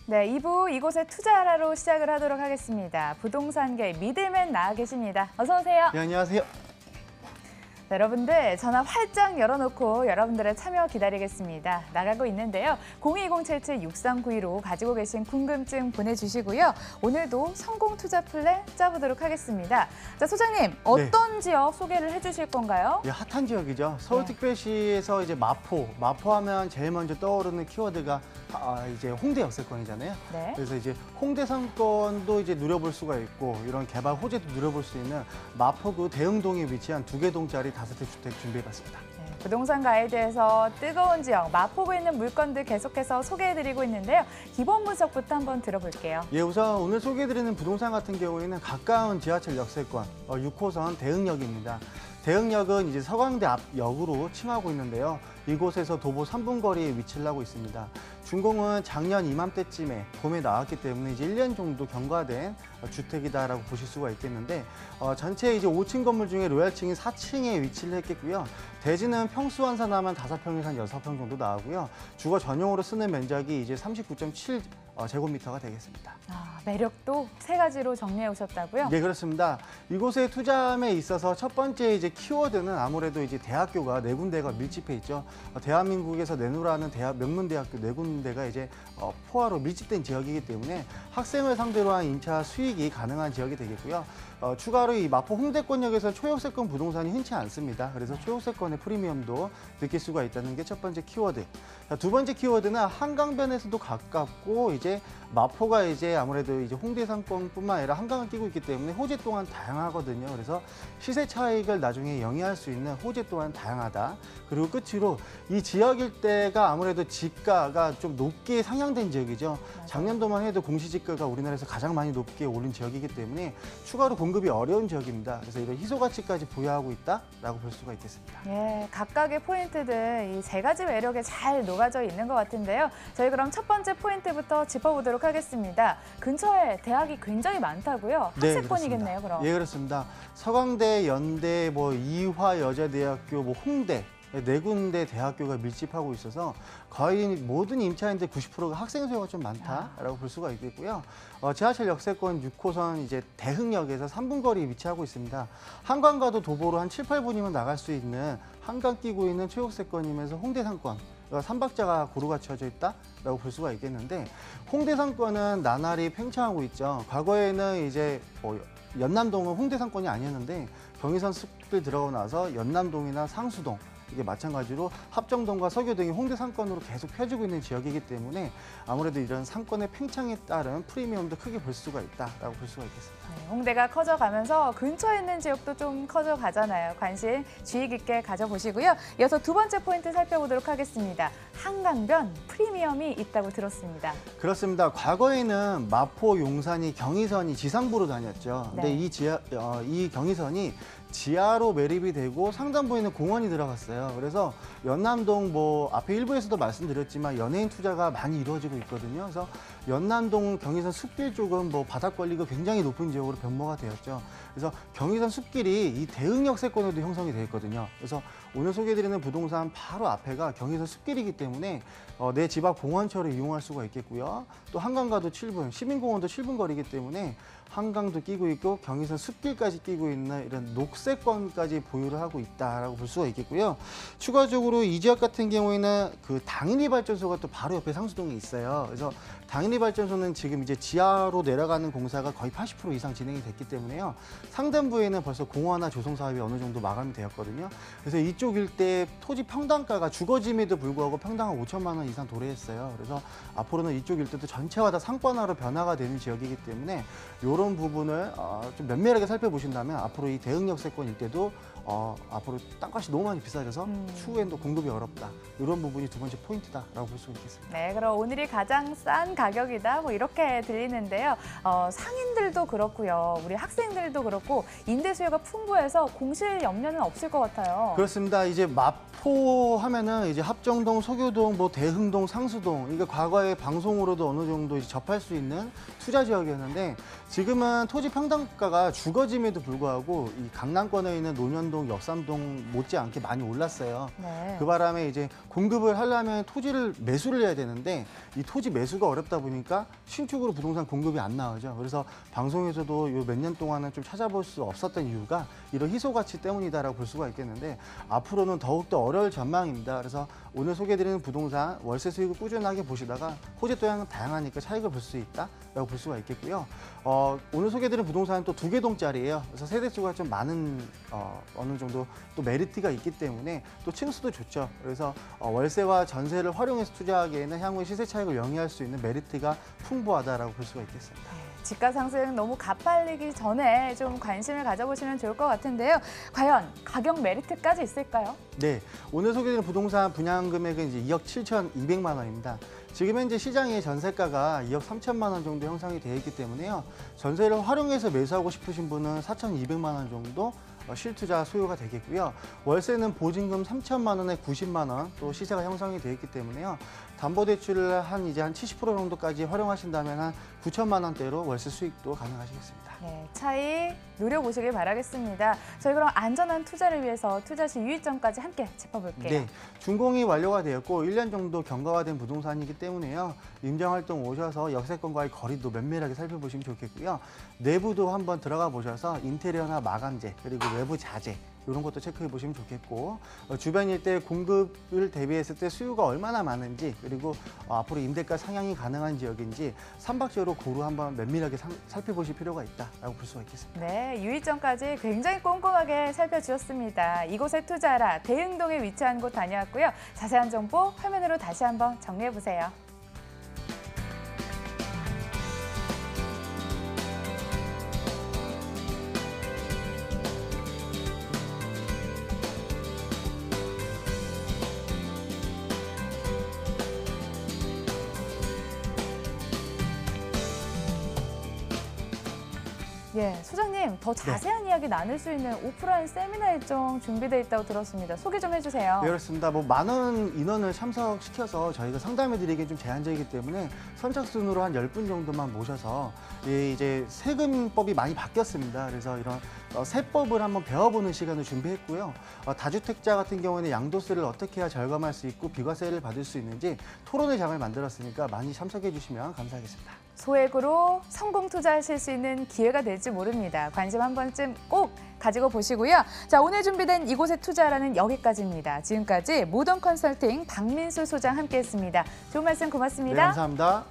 네, 2부 이곳에 투자하라로 시작을 하도록 하겠습니다. 부동산계 미들맨 나와 계십니다. 어서 오세요. 네, 안녕하세요. 네, 여러분들 전화 활짝 열어놓고 여러분들의 참여 기다리겠습니다. 나가고 있는데요. 0207763915 가지고 계신 궁금증 보내주시고요. 오늘도 성공 투자 플랜 짜보도록 하겠습니다. 자, 소장님 어떤 지역 소개를 해주실 건가요? 네, 핫한 지역이죠. 서울특별시에서 이제 마포하면 제일 먼저 떠오르는 키워드가 이제 홍대 역세권이잖아요. 네. 그래서 이제 홍대 상권도 이제 누려볼 수가 있고 이런 개발 호재도 누려볼 수 있는 마포구 대흥동에 위치한 2개 동짜리 5대 주택 준비해봤습니다. 네, 부동산 가이드에서 뜨거운 지역 마포구에 있는 물건들 계속해서 소개해드리고 있는데요. 기본 분석부터 한번 들어볼게요. 예, 우선 오늘 소개해드리는 부동산 같은 경우에는 가까운 지하철 역세권 6호선 대흥역입니다. 대흥역은 이제 서강대 앞 역으로 칭하고 있는데요. 이곳에서 도보 3분 거리에 위치를 하고 있습니다. 준공은 작년 이맘때쯤에 봄에 나왔기 때문에 이제 1년 정도 경과된 주택이다라고 보실 수가 있겠는데 전체 이제 5층 건물 중에 로얄층이 4층에 위치를 했겠고요. 대지는 평수 환산하면 5평에서 한 6평 정도 나오고요. 주거 전용으로 쓰는 면적이 이제 39.7 제곱미터가 되겠습니다. 매력도 3가지로 정리해 오셨다고요? 네, 그렇습니다. 이곳에 투자함에 있어서 첫 번째 이제 키워드는 아무래도 이제 대학교가 4군데가 밀집해 있죠. 대한민국에서 내놓으라는 명문대학교 4군데가 이제 포화로 밀집된 지역이기 때문에 학생을 상대로 한 임차 수익이 가능한 지역이 되겠고요. 추가로 이 마포 홍대권역에서 초역세권 부동산이 흔치 않습니다. 그래서 초역세권의 프리미엄도 느낄 수가 있다는 게 첫 번째 키워드. 두 번째 키워드는 한강변에서도 가깝고 이제 마포가 이제 아무래도 이제 홍대 상권뿐만 아니라 한강을 끼고 있기 때문에 호재 또한 다양하거든요. 그래서 시세 차익을 나중에 영위할 수 있는 호재 또한 다양하다. 그리고 끝으로 이 지역 일대가 아무래도 지가가 좀 높게 상향된 지역이죠. 작년도만 해도 공시지가가 우리나라에서 가장 많이 높게 오른 지역이기 때문에 추가로 공급이 어려운 지역입니다. 그래서 이런 희소가치까지 부여하고 있다라고 볼 수가 있겠습니다. 예, 각각의 포인트들 이 3가지 매력에 잘 녹아져 있는 것 같은데요. 저희 그럼 첫 번째 포인트부터 짚어보도록 하겠습니다. 근처에 대학이 굉장히 많다고요? 학세권이겠네요, 그럼. 예, 그렇습니다. 서강대, 연대, 이화여자대학교, 홍대 4군데 대학교가 밀집하고 있어서 거의 모든 임차인들 90%가 학생 수요가 좀 많다라고 볼 수가 있겠고요. 지하철 역세권 6호선 이제 대흥역에서 3분 거리에 위치하고 있습니다. 한강가도 도보로 한 7, 8분이면 나갈 수 있는 한강 끼고 있는 초역세권이면서 홍대 상권. 3박자가 고루 갖춰져 있다라고 볼 수가 있겠는데 홍대 상권은 나날이 팽창하고 있죠. 과거에는 이제 연남동은 홍대 상권이 아니었는데 경의선 숲을 들어가고 나서 연남동이나 상수동 이게 마찬가지로 합정동과 서교동이 홍대 상권으로 계속 펴지고 있는 지역이기 때문에 아무래도 이런 상권의 팽창에 따른 프리미엄도 크게 볼 수가 있다라고 볼 수가 있겠습니다. 네, 홍대가 커져가면서 근처에 있는 지역도 좀 커져가잖아요. 관심 주의 깊게 가져보시고요. 이어서 두 번째 포인트 살펴보도록 하겠습니다. 한강변 프리미엄이 있다고 들었습니다. 그렇습니다. 과거에는 마포, 용산이 경의선이 지상부로 다녔죠. 근데 네. 이 경의선이 지하로 매립이 되고 상단부에는 공원이 들어갔어요. 그래서 연남동 앞에 일부에서도 말씀드렸지만 연예인 투자가 많이 이루어지고 있거든요. 그래서 연남동 경의선 숲길 쪽은 바닥 권리가 굉장히 높은 지역으로 변모가 되었죠. 그래서 경의선 숲길이 이 대흥역세권에도 형성이 되어 있거든요. 그래서 오늘 소개해드리는 부동산 바로 앞에가 경의선 숲길이기 때문에 내 집 앞 공원처럼 이용할 수가 있겠고요. 또 한강가도 7분, 시민공원도 7분 거리이기 때문에 한강도 끼고 있고 경의선 숲길까지 끼고 있는 이런 녹색권까지 보유를 하고 있다라고 볼 수가 있겠고요. 추가적으로 이 지역 같은 경우에는 그 당인리 발전소가 또 바로 옆에 상수동에 있어요. 그래서 당인리 발전소는 지금 이제 지하로 내려가는 공사가 거의 80% 이상 진행이 됐기 때문에요. 상단부에는 벌써 공원화 조성 사업이 어느 정도 마감이 되었거든요. 그래서 이쪽 일대 토지 평당가가 주거지임에도 불구하고 평당 5천만 원 이상 도래했어요. 그래서 앞으로는 이쪽 일대도 전체가 다 상권화로 변화가 되는 지역이기 때문에 이런 부분을 좀 면밀하게 살펴보신다면 앞으로 이 대흥역세권 일대도 앞으로 땅값이 너무 많이 비싸져서 추후엔 또 공급이 어렵다. 이런 부분이 두 번째 포인트다라고 볼 수 있겠습니다. 네, 그럼 오늘이 가장 싼 가격이다 이렇게 들리는데요. 상인들도 그렇고요. 우리 학생들도 그렇고 임대 수요가 풍부해서 공실 염려는 없을 것 같아요. 그렇습니다. 이제 마포 하면은 이제 합정동, 서교동, 대흥동, 상수동 이게 과거에 방송으로도 어느 정도 이제 접할 수 있는 투자 지역이었는데 지금은 토지 평당가가 주거지임에도 불구하고 이 강남권에 있는 논현동 연남동, 역삼동 못지않게 많이 올랐어요. 네. 그 바람에 이제 공급을 하려면 토지를 매수를 해야 되는데 이 토지 매수가 어렵다 보니까 신축으로 부동산 공급이 안 나오죠. 그래서 방송에서도 요 몇 년 동안은 좀 찾아볼 수 없었던 이유가 이런 희소 가치 때문이다라고 볼 수가 있겠는데 앞으로는 더욱더 어려울 전망입니다. 그래서 오늘 소개해드리는 부동산 월세 수익을 꾸준하게 보시다가 호재 또한 다양하니까 차익을 볼 수 있다라고 볼 수가 있겠고요. 오늘 소개해드리는 부동산은 또 2개 동짜리예요. 그래서 세대수가 좀 많은 어느 정도 또 메리트가 있기 때문에 또 층수도 좋죠. 그래서 월세와 전세를 활용해서 투자하기에는 향후에 시세 차익을 영위할 수 있는 메리트가 풍부하다라고 볼 수가 있겠습니다. 집가 상승 너무 가팔리기 전에 좀 관심을 가져보시면 좋을 것 같은데요. 과연 가격 메리트까지 있을까요? 네, 오늘 소개드린 부동산 분양 금액은 이제 2억 7,200만 원입니다. 지금 현재 시장의 전세가가 2억 3천만 원 정도 형성이 되어 있기 때문에요. 전세를 활용해서 매수하고 싶으신 분은 4,200만 원 정도 실투자 수요가 되겠고요. 월세는 보증금 3천만 원에 90만 원 또 시세가 형성이 되어 있기 때문에요. 담보대출을 한 70% 정도까지 활용하신다면 한 9천만 원대로 월세 수익도 가능하시겠습니다. 네, 차익 노려보시길 바라겠습니다. 저희 그럼 안전한 투자를 위해서 투자 시 유의점까지 함께 짚어볼게요. 네, 준공이 완료가 되었고 1년 정도 경과가 된 부동산이기 때문에요. 임장활동 오셔서 역세권과의 거리도 면밀하게 살펴보시면 좋겠고요. 내부도 한번 들어가 보셔서 인테리어나 마감재 그리고 외부 자재 이런 것도 체크해 보시면 좋겠고 주변 일대 공급을 대비했을 때 수요가 얼마나 많은지 그리고 앞으로 임대가 상향이 가능한 지역인지 삼박지로 고루 한번 면밀하게 살펴보실 필요가 있다라고 볼 수가 있겠습니다. 네, 유의점까지 굉장히 꼼꼼하게 살펴주셨습니다. 이곳에 투자하라 대흥동에 위치한 곳 다녀왔고요. 자세한 정보 화면으로 다시 한번 정리해 보세요. 예, 소장님 더 자세한 이야기 나눌 수 있는 오프라인 세미나 일정 준비되어 있다고 들었습니다. 소개 좀 해주세요. 네, 그렇습니다. 뭐 많은 인원을 참석시켜서 저희가 상담해드리기엔 좀 제한적이기 때문에 선착순으로 한 10분 정도만 모셔서 이제 세금법이 많이 바뀌었습니다. 그래서 이런 세법을 한번 배워보는 시간을 준비했고요. 다주택자 같은 경우에는 양도세를 어떻게 해야 절감할 수 있고 비과세를 받을 수 있는지 토론회 장을 만들었으니까 많이 참석해 주시면 감사하겠습니다. 소액으로 성공 투자하실 수 있는 기회가 될지 모릅니다. 관심 한 번쯤 꼭 가지고 보시고요. 자, 오늘 준비된 이곳에 투자하라는 여기까지입니다. 지금까지 모던 컨설팅 박민수 소장 함께했습니다. 좋은 말씀 고맙습니다. 네, 감사합니다.